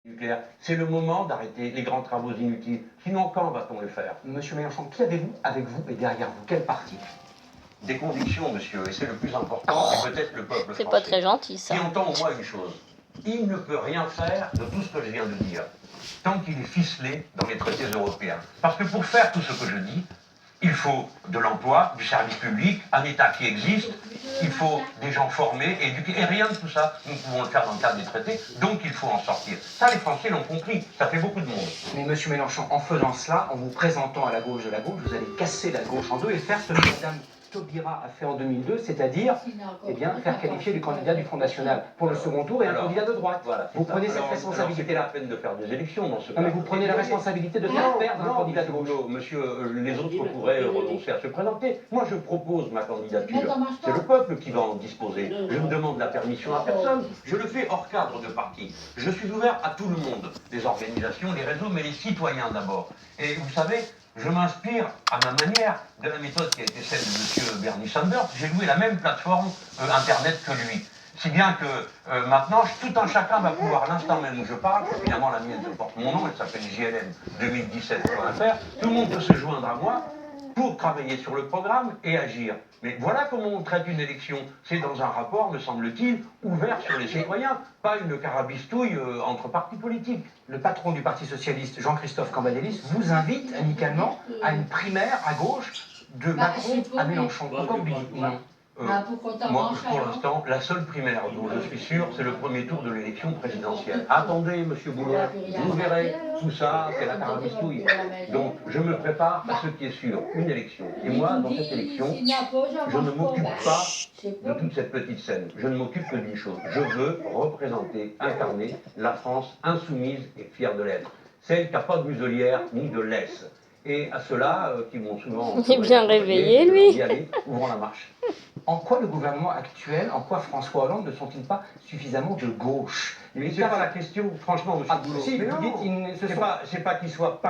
Nucléaire. C'est le moment d'arrêter les grands travaux inutiles. Sinon, quand va-t-on le faire? Monsieur Mélenchon, qui avez-vous avec vous et derrière vous? Quel parti? Des convictions, monsieur, et c'est le plus important, c'est peut-être le peuple C'est français. pas très gentil, ça. Qui entend au moins une chose. Il ne peut rien faire de tout ce que je viens de dire, tant qu'il est ficelé dans les traités européens. Parce que pour faire tout ce que je dis, il faut de l'emploi, du service public, un État qui existe, il faut des gens formés, éduqués, et rien de tout ça, nous pouvons le faire dans le cadre des traités, donc il faut en sortir. Ça, les Français l'ont compris, ça fait beaucoup de monde. Mais monsieur Mélenchon, en faisant cela, en vous présentant à la gauche de la gauche, vous allez casser la gauche en deux et faire ce que Madame Taubira a fait en 2002, c'est-à-dire faire qualifier du candidat du Front National pour le second tour et un candidat de droite. Voilà, vous prenez cette responsabilité-là. C'est pas la peine de faire des élections dans ce cas. Mais vous prenez la responsabilité de faire perdre un candidat de gauche. Monsieur, les autres pourraient renoncer à se présenter. Moi, je propose ma candidature. C'est le peuple qui va en disposer. Je ne demande la permission à personne. Je le fais hors cadre de parti. Je suis ouvert à tout le monde. Les organisations, les réseaux, mais les citoyens d'abord. Et vous savez, je m'inspire à ma manière de la méthode qui a été celle de monsieur Bernie Sanders. J'ai loué la même plateforme Internet que lui. Si bien que maintenant, tout un chacun va pouvoir, à l'instant même où je parle, évidemment la mienne porte mon nom, elle s'appelle JLM2017.fr, tout le monde peut se joindre à moi pour travailler sur le programme et agir. Mais voilà comment on traite une élection. C'est dans un rapport, me semble-t-il, ouvert sur les citoyens, pas une carabistouille entre partis politiques. Le patron du Parti Socialiste, Jean-Christophe Cambadélis, vous invite amicalement à une primaire à gauche de Macron à Mélenchon. Pourquoi vous lui dites non? Moi, pour l'instant, la seule primaire dont je suis sûr, c'est le premier tour de l'élection présidentielle. Attendez, monsieur Boulot, vous verrez, tout ça, c'est la carabistouille. Donc, je me prépare à ce qui est sûr, une élection. Et moi, dans cette élection, je ne m'occupe pas de toute cette petite scène. Je ne m'occupe que d'une chose. Je veux représenter, incarner la France insoumise et fière de l'être. Celle qui n'a pas de muselière ni de laisse. Et à ceux-là qui m'ont souvent... Il est bien réveillé, lui. Y aller, ouvrons la marche. En quoi le gouvernement actuel, en quoi François Hollande ne sont-ils pas suffisamment de gauche? Mais c'est pas la question, franchement, monsieur Boulot. Si, Mais vous non, dites, c'est pas qu'ils soient pas